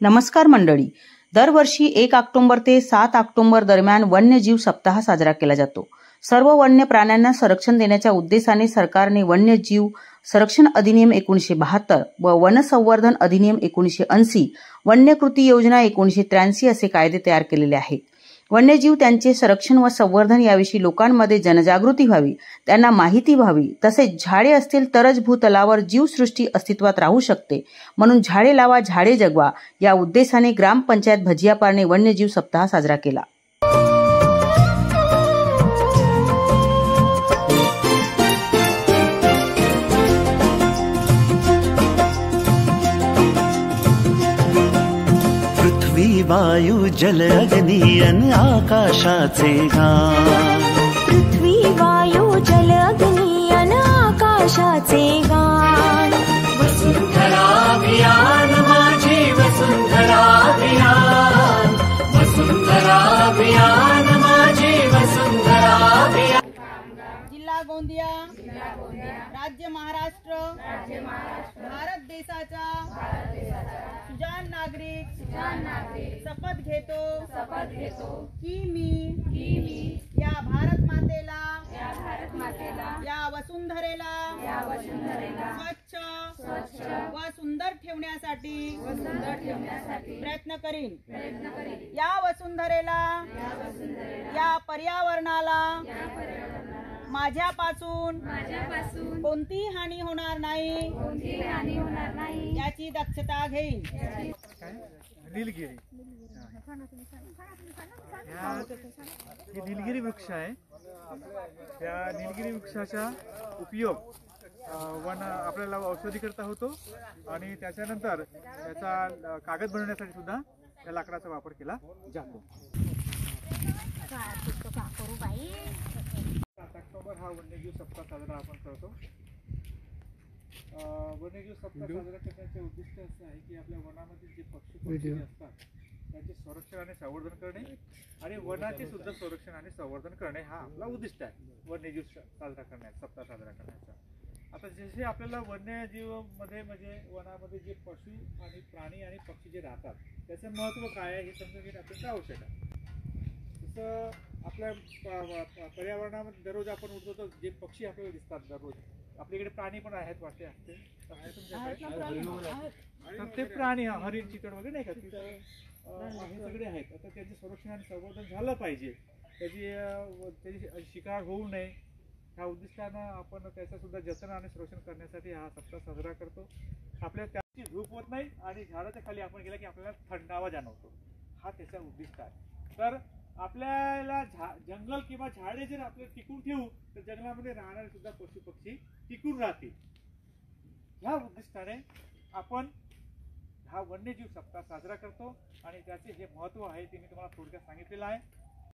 नमस्कार मंडळी, दरवर्षी 1 ऑक्टोबर ते 7 ऑक्टोबर दरम्यान वन्यजीव सप्ताह साजरा केला जातो। सर्व वन्य प्राण्यांना संरक्षण देण्याच्या उद्देशाने सरकारने वन्यजीव संरक्षण अधिनियम 1972 व वन संवर्धन अधिनियम 1980, वन्य कृती योजना 1983 असे कायदे तयार केलेले आहेत। वन्यजीव त्यांचे संरक्षण व संवर्धन याविषयी लोकांमध्ये जनजागृती व्हावी, त्यांना माहिती व्हावी, तसेच झाडे असतील तरच भूतलावर जीवसृष्टी अस्तित्वात राहू शकते। म्हणून झाडे लावा झाडे जगवा या उद्देशाने ग्रामपंचायत भजियापारने वन्यजीव सप्ताह साजरा केला। पृथ्वी वायू जल अग्नी अन आकाशाचे गान। पृथ्वी वायू जल अग्नी अन आकाशाचे गान। वसुंधरा अभियान माझी वसुंधरा अभियान, वसुंधरा अभियान माझी वसुंधरा अभियान। जिल्हा गोंदिया, राज्य महाराष्ट्र, भारत देशाचा सुजाण नागरिक शपथ घेतो की मी या भारत मातेला या वसुंधरेला स्वच्छ व सुंदर ठेवण्यासाठी प्रयत्न करीन। या वसुंधरेला या पर्यावरणाला माझ्यापासून कोणतीही हानी होणार नाही याची दक्षता घेईन। नीलगिरी हे नीलगिरी वृक्ष आहे। त्या नीलगिरी वृक्षाचा उपयोग वन आपल्याला औषधी करता होतो आणि त्याच्यानंतर त्याचा कागद बनवण्यासाठी सुद्धा त्या लाकडाचा वापर केला जातो। 7 ऑक्टोबर हा वन्यजीव सप्ताह साजरा आपण करतो। वन्यजीव सप्ताह साजरा करण्याचे उद्दिष्ट असे आहे की आपल्या वनामध्ये जे पक्षी असतात त्यांचे संरक्षण आणि संवर्धन करणे आणि वनाचे सुद्धा संरक्षण आणि संवर्धन करणे हा आपला उद्दिष्ट आहे वन्यजीव साजरा करण्याचा, सप्ताह साजरा करण्याचा। आता जसे आपल्याला वन्यजीव मध्ये म्हणजे वनामध्ये जे पशु आणि प्राणी आणि पक्षी जे राहतात त्याचे महत्त्व काय आहे हे समजून घेणे अत्यंत आवश्यक आहे। जसं आपल्या पर्यावरणामध्ये दररोज आपण उठतो तर जे पक्षी आपल्याला दिसतात दररोज, आपल्याकडे प्राणी पण आहेत वाटते असते तर ते प्राणी हरिण चितळ वगैरे नाही का हे सगळे आहेत। आता त्यांचे संरक्षण आणि संवर्धन झालं पाहिजे, त्याची शिकार होऊ नये ह्या उद्दिष्टानं आपण त्याचं सुद्धा जतन आणि संरक्षण करण्यासाठी हा सप्ताह साजरा करतो। आपल्याला त्याची झोप होत नाही आणि झाडाच्या खाली आपण गेला की आपल्याला थंडावा जाणवतो, हा त्याचा उद्दिष्ट आहे। तर आपल्याला जंगल किंवा झाडे जर आपल्याला टिकून ठेवू तर जंगलामध्ये राहणारे सुद्धा पशु पक्षी टिकून राहतील। ह्या उद्दिष्टाने आपण हा वन्यजीव सप्ताह साजरा करतो आणि त्याचे जे महत्त्व आहे ते मी तुम्हाला थोडक्यात सांगितलेलं आहे।